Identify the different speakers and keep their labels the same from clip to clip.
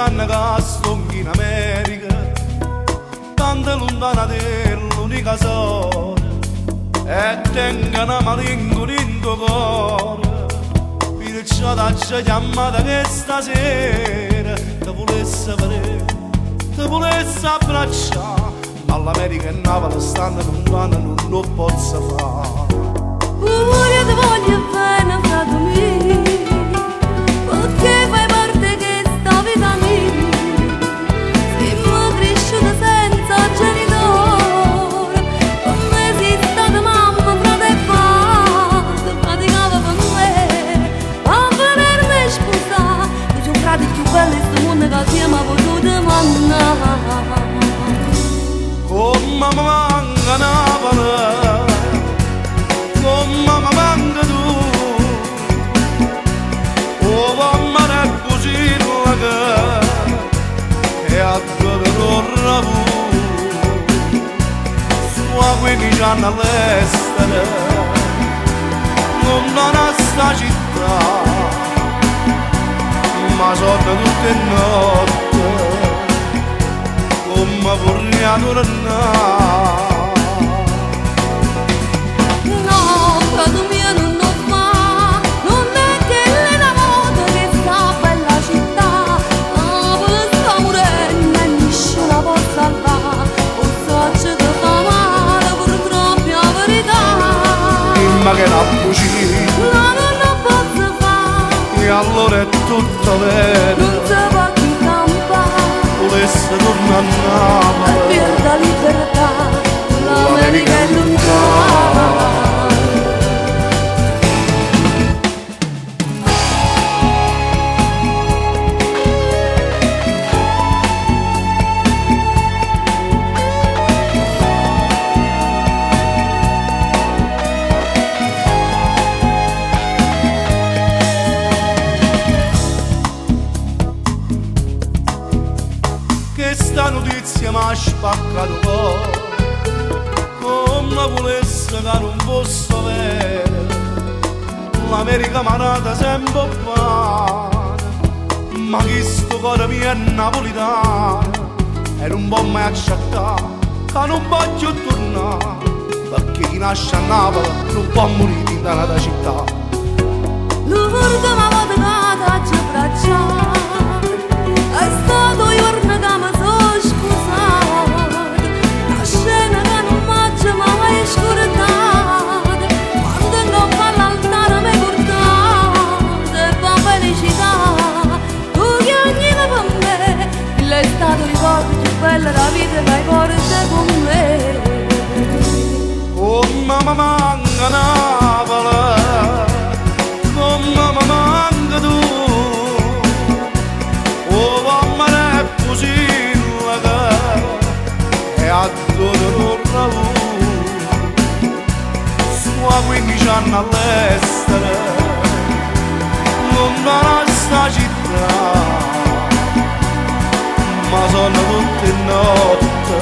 Speaker 1: anni che sto in America, tanto lontana dell'unica sole, e tengo una malinconia in tuo cuore. Perciò t'ho chiamata che stasera ti volesse vedere, ti volesse abbracciare, ma l'America e Napoli stanno lontana, non lo posso fare.
Speaker 2: Io ti voglio bene, frate mio, perché fai parte di sta vita mia. Siamo cresciuti senza genitori, non esiste mamma, frate e padre, faticava per me, a venirmi sposare. Io sono frate più belli di sto mondo che abbiamo potuto mandare.
Speaker 1: Come mi manca Napoli, come mi manca tu, oh mamma è così lunga e a dove torna tu, su 15 anni all'estero, lontana sta città, ma sono tutte notte, come vorrei tornare. Ma che la bucina,
Speaker 2: non posso fare,
Speaker 1: e allora è tutto vero,
Speaker 2: non si va più campare,
Speaker 1: volesse tornare a Napoli,
Speaker 2: per la libertà, l'America è lontana.
Speaker 1: Questa notizia mi ha spaccato cuore, come volesse che non fosse vero, l'America mi ha dato sempre pane, ma questo cuore mio è napolitano, e non può mai accettare, che non voglio tornare, perché chi nasce a Napoli non può morire in un'altra città.
Speaker 2: L'ultima volta che ti abbracciato, è stato il giorno che mi sono scusata, una scena che non mi mai scordata, quando in gomma all'altare mi portate e per felicità, tu che ogni per me, quello è stato il ricordo più bello della vita che hai portato con me.
Speaker 1: Oh mamma manca Napoli, come mi manca tu, oh mamma è così lunga e a dove torna tu, su 15 anni all'estero, lontana sta città, ma sono tutte notte,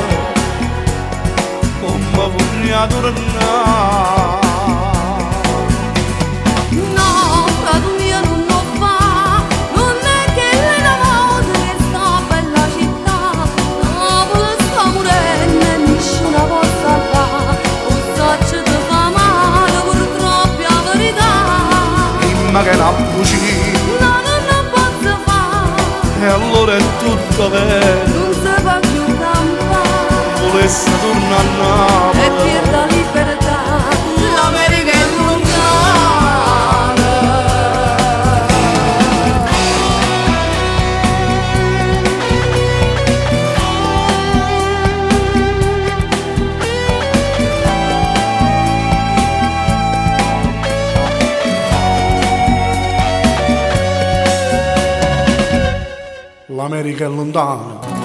Speaker 1: come vorrei tornare.
Speaker 2: No, frate mio, non lo fa, non è che lei da volta che sta bella città, Napoli sta morendo e nessuno può salvare, o saccio ti fa male purtroppo la verità.
Speaker 1: Ma che la bucina,
Speaker 2: No, non posso fare,
Speaker 1: e allora è tutto vero,
Speaker 2: non si va più campare,
Speaker 1: volesse tornare a
Speaker 2: e
Speaker 1: Napoli,
Speaker 2: per la libertà, l'America è lontana.
Speaker 1: l'America è lontana.